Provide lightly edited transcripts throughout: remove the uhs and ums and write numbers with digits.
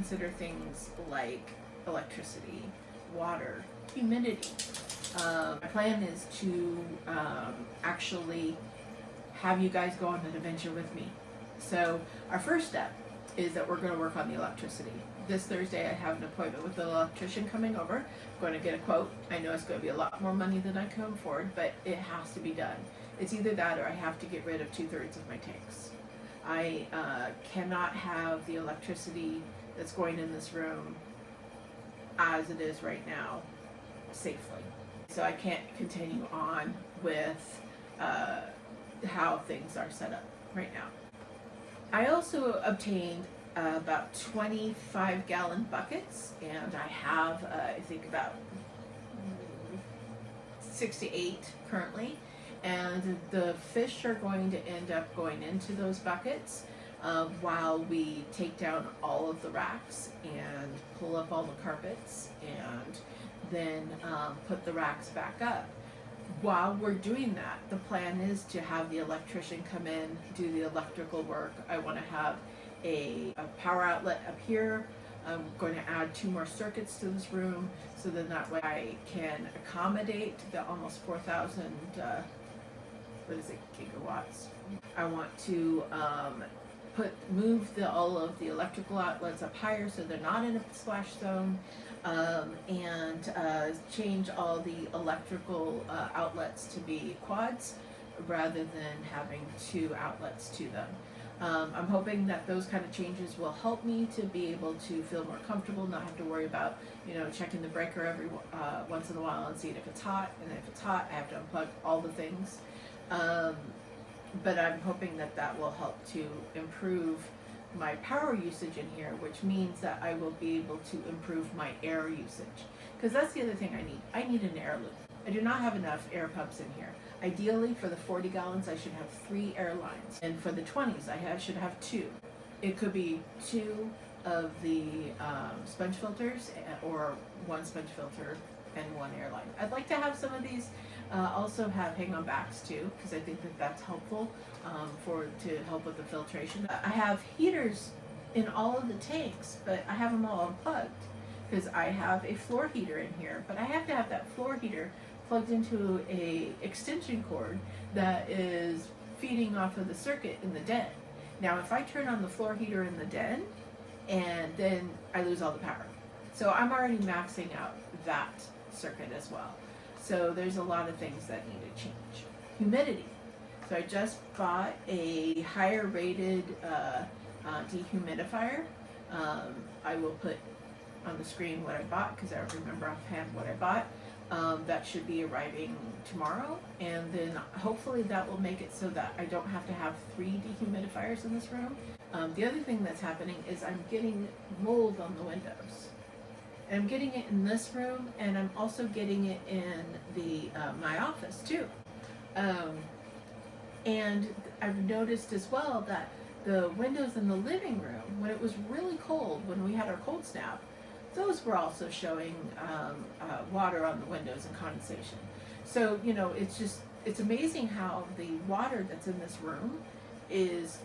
consider things like electricity, water, humidity. My plan is to actually have you guys go on an adventure with me. So our first step is that we're going to work on the electricity. This Thursday I have an appointment with the electrician coming over. I'm going to get a quote. I know it's going to be a lot more money than I can afford, but it has to be done. It's either that or I have to get rid of 2/3 of my tanks. I cannot have the electricity that's going in this room as it is right now safely. So I can't continue on with how things are set up right now. I also obtained about 25-gallon buckets, and I have I think about 6 to 8 currently, and the fish are going to end up going into those buckets while we take down all of the racks and pull up all the carpets and then put the racks back up. While we're doing that, the plan is to have the electrician come in, do the electrical work. I want to have a power outlet up here. I'm going to add 2 more circuits to this room, so then that way I can accommodate the almost 4,000 gigawatts. I want to move all of the electrical outlets up higher so they're not in a splash zone, and change all the electrical outlets to be quads rather than having 2 outlets to them. I'm hoping that those kind of changes will help me to be able to feel more comfortable, not have to worry about, checking the breaker every once in a while and seeing if it's hot, and if it's hot I have to unplug all the things. But I'm hoping that that will help to improve my power usage in here, which means that I will be able to improve my air usage. Because that's the other thing I need. I need an air loop. I do not have enough air pumps in here. Ideally, for the 40 gallons, I should have 3 air lines. And for the 20s, I should have 2. It could be 2 of the sponge filters, or 1 sponge filter and 1 air line. I'd like to have some of these also have hang-on backs too, because I think that that's helpful to help with the filtration. I have heaters in all of the tanks, but I have them all unplugged because I have a floor heater in here, but I have to have that floor heater plugged into a extension cord that is feeding off of the circuit in the den. Now if I turn on the floor heater in the den, and then I lose all the power. So I'm already maxing out that circuit as well. So there's a lot of things that need to change. Humidity. So I just bought a higher rated dehumidifier. I will put on the screen what I bought because I don't remember offhand what I bought. That should be arriving tomorrow, and then hopefully that will make it so that I don't have to have 3 dehumidifiers in this room. The other thing that's happening is I'm getting mold on the windows. And I'm getting it in this room, and I'm also getting it in the my office too. And I've noticed as well that the windows in the living room, when it was really cold, when we had our cold snap, those were also showing water on the windows and condensation. So, it's amazing how the water that's in this room is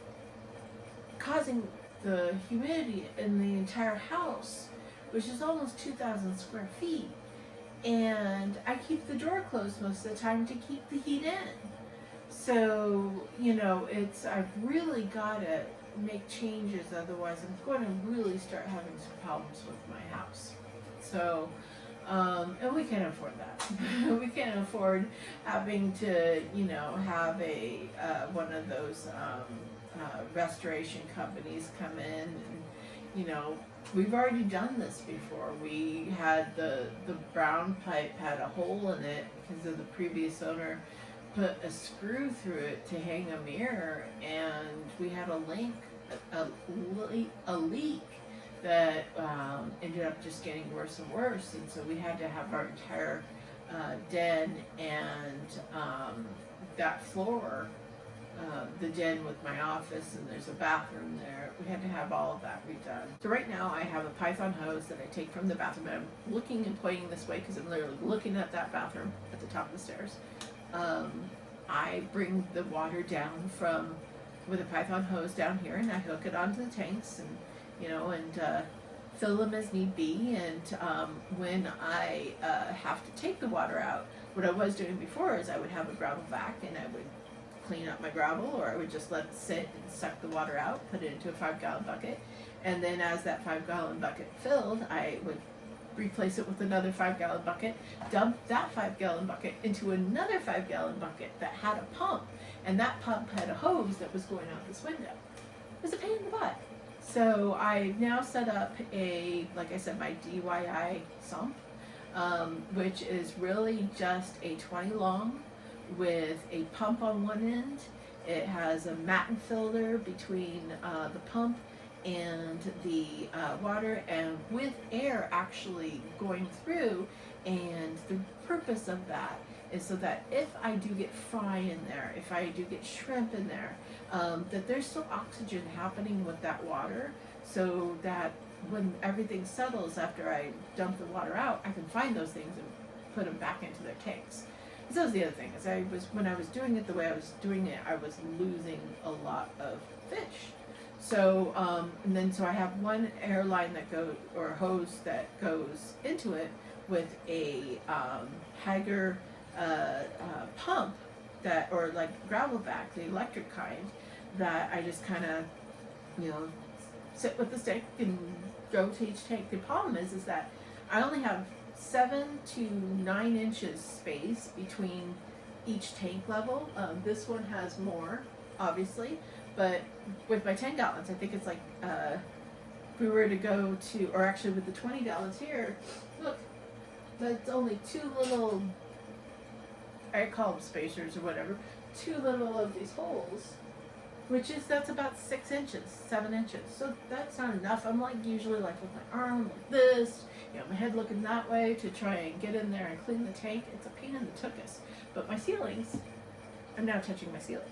causing the humidity in the entire house, which is almost 2,000 square feet. And I keep the door closed most of the time to keep the heat in. So, I've really got to make changes, otherwise I'm going to really start having some problems with my house. So, and we can't afford that. We can't afford having to, have one of those restoration companies come in and, we've already done this before. We had the brown pipe had a hole in it because of the previous owner put a screw through it to hang a mirror, and we had a leak that ended up just getting worse and worse, and so we had to have our entire den and that floor, the den with my office, and there's a bathroom there. We had to have all of that redone. So right now I have a Python hose that I take from the bathroom, and I'm looking and pointing this way because I'm literally looking at that bathroom at the top of the stairs. I bring the water down with a Python hose down here, and I hook it onto the tanks, and fill them as need be, and when I have to take the water out, what I was doing before is I would have a gravel vac and I would clean up my gravel, or I would just let it sit and suck the water out, put it into a 5-gallon bucket, and then as that 5-gallon bucket filled, I would replace it with another 5-gallon bucket, dump that 5-gallon bucket into another 5-gallon bucket that had a pump, and that pump had a hose that was going out this window. It was a pain in the butt. So I now set up like I said, my DIY sump, which is really just a 20 long with a pump on one end. It has a matten filter between the pump and the water, and with air actually going through, and the purpose of that is so that if I do get fry in there, if I do get shrimp in there, that there's still oxygen happening with that water, so that when everything settles after I dump the water out, I can find those things and put them back into their tanks. So that was the other thing, is when I was doing it the way I was doing it, I was losing a lot of fish. So, so I have one airline that goes, or hose that goes into it with a Hager pump that, or like gravel vac, the electric kind, that I just kind of, sit with the stick and go to each tank. The problem is that I only have 7 to 9 inches space between each tank level. This one has more, obviously, but with my 10 gallons, I think it's like, if we were to go to, or actually with the 20 gallons here, look, that's only 2 little, I call them spacers or whatever, 2 little of these holes, that's about 6 inches, 7 inches. So that's not enough. I'm like usually like with my arm like this, my head looking that way to try and get in there and clean the tank. It's a pain in the tuchus. But my ceilings, I'm now touching my ceiling.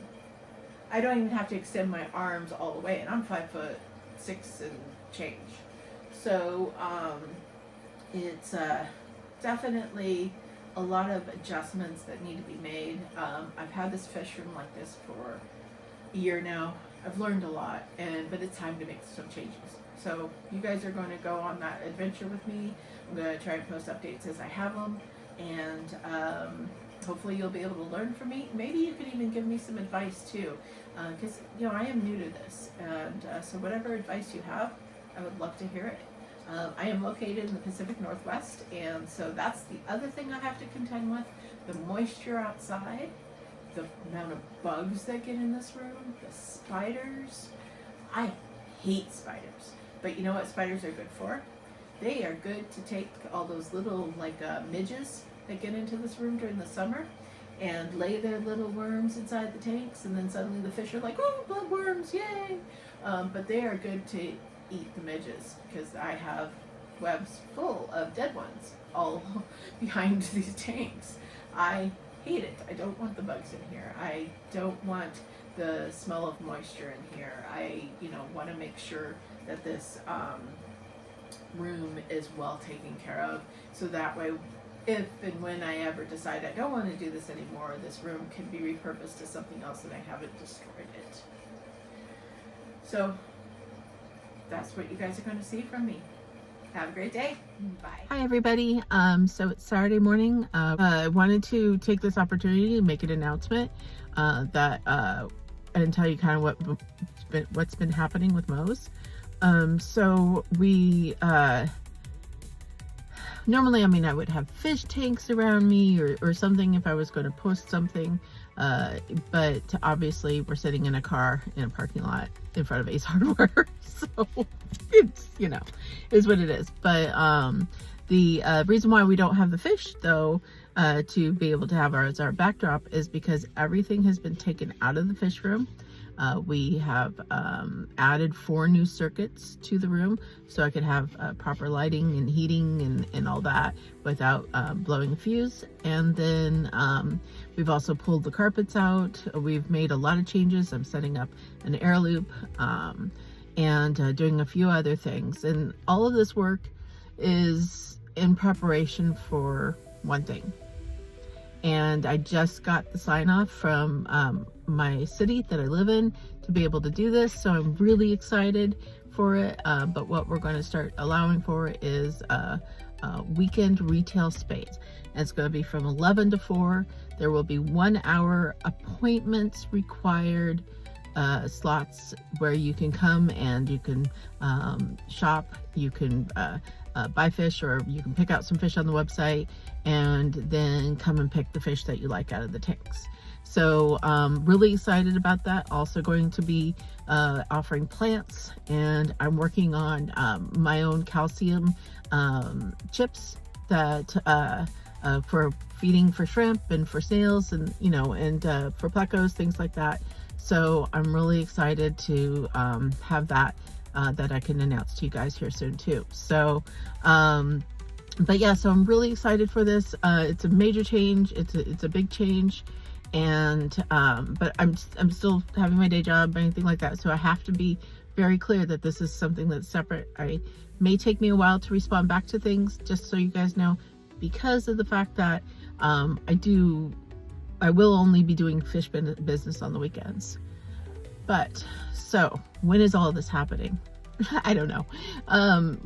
I don't even have to extend my arms all the way, and I'm 5'6" and change. So it's definitely a lot of adjustments that need to be made. I've had this fish room like this for a year now. I've learned a lot, but it's time to make some changes. So you guys are going to go on that adventure with me. I'm going to try and post updates as I have them, and hopefully you'll be able to learn from me. Maybe you could even give me some advice too, because I am new to this, and so whatever advice you have, I would love to hear it. I am located in the Pacific Northwest, and so that's the other thing I have to contend with: the moisture outside, the amount of bugs that get in this room, the spiders. I hate spiders, but you know what spiders are good for? They are good to take all those little midges that get into this room during the summer and lay their little worms inside the tanks, and then suddenly the fish are like, oh, bloodworms, yay! But they are good to eat the midges, because I have webs full of dead ones all behind these tanks. I hate it. I don't want the bugs in here. I don't want the smell of moisture in here. I want to make sure that this room is well taken care of, so that way if and when I ever decide I don't want to do this anymore, this room can be repurposed to something else and I haven't destroyed it. So that's what you guys are going to see from me. Have a great day. Bye. Hi everybody. So it's Saturday morning. I wanted to take this opportunity to make an announcement and tell you kind of what's been happening with Moe's. So we normally, I would have fish tanks around me or something if I was going to post something, but obviously we're sitting in a car in a parking lot in front of Ace Hardware, so it's, is what it is. But the reason why we don't have the fish though, to be able to have as our backdrop, is because everything has been taken out of the fish room. We have added 4 new circuits to the room so I could have proper lighting and heating and all that without blowing a fuse. And then we've also pulled the carpets out. We've made a lot of changes. I'm setting up an air loop and doing a few other things. And all of this work is in preparation for one thing. And I just got the sign off from my city that I live in to be able to do this. So I'm really excited for it. But what we're going to start allowing for is weekend retail space. And it's going to be from 11 to 4. There will be 1 hour appointments required slots where you can come and you can shop, you can buy fish, or you can pick out some fish on the website and then come and pick the fish that you like out of the tanks. So really excited about that. Also going to be offering plants, and I'm working on my own calcium chips that for feeding for shrimp and for snails, and and for plecos, things like that. So I'm really excited to have that that I can announce to you guys here soon too. So but yeah, so I'm really excited for this. It's a major change. It's a big change. And but I'm still having my day job, anything like that, so I have to be very clear that this is something that's separate. I may take me a while to respond back to things, just so you guys know, because of the fact that I will only be doing fish business on the weekends. But so when is all of this happening? I don't know.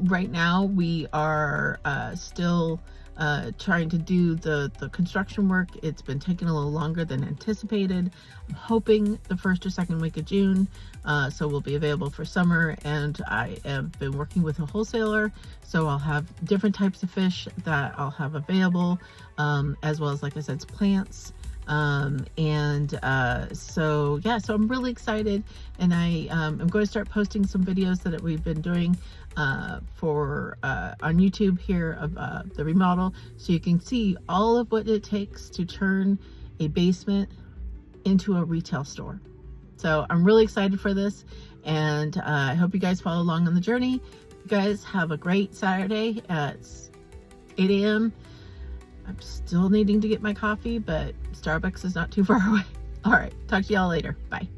Right now we are still trying to do the construction work. It's been taking a little longer than anticipated. I'm hoping the first or second week of June, so we'll be available for summer. And I have been working with a wholesaler, so I'll have different types of fish that I'll have available, as well as, like I said, plants. So yeah, so I'm really excited, and I'm going to start posting some videos that we've been doing for on YouTube here of the remodel, so you can see all of what it takes to turn a basement into a retail store. So I'm really excited for this, and I hope you guys follow along on the journey. You guys have a great Saturday. It's 8 a.m. I'm still needing to get my coffee, but Starbucks is not too far away. All right, talk to y'all later. Bye.